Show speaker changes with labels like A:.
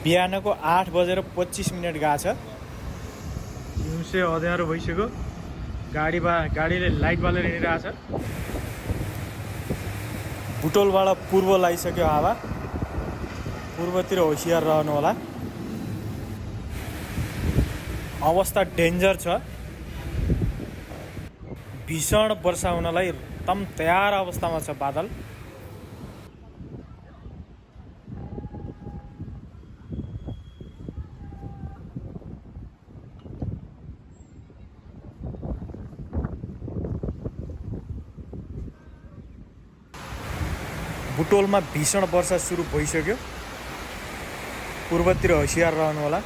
A: बिहानको 8:25 गएको छ। दिउँसो अँध्यारो भइसक्यो। गाडीले लाइट बालेर हिँडिरहेछ। बुटोलबाट पूर्व लागिसक्यो हावा। पूर्वतिर होसियार रहनु होला। अवस्था डेन्जर छ। भीषण वर्षा हुनलाई एकदम तयार अवस्थामा छ बादल। बुटोलमा भीषण वर्षा सुरु भइसक्यो। पूर्वतिर होसियार रहनु होला।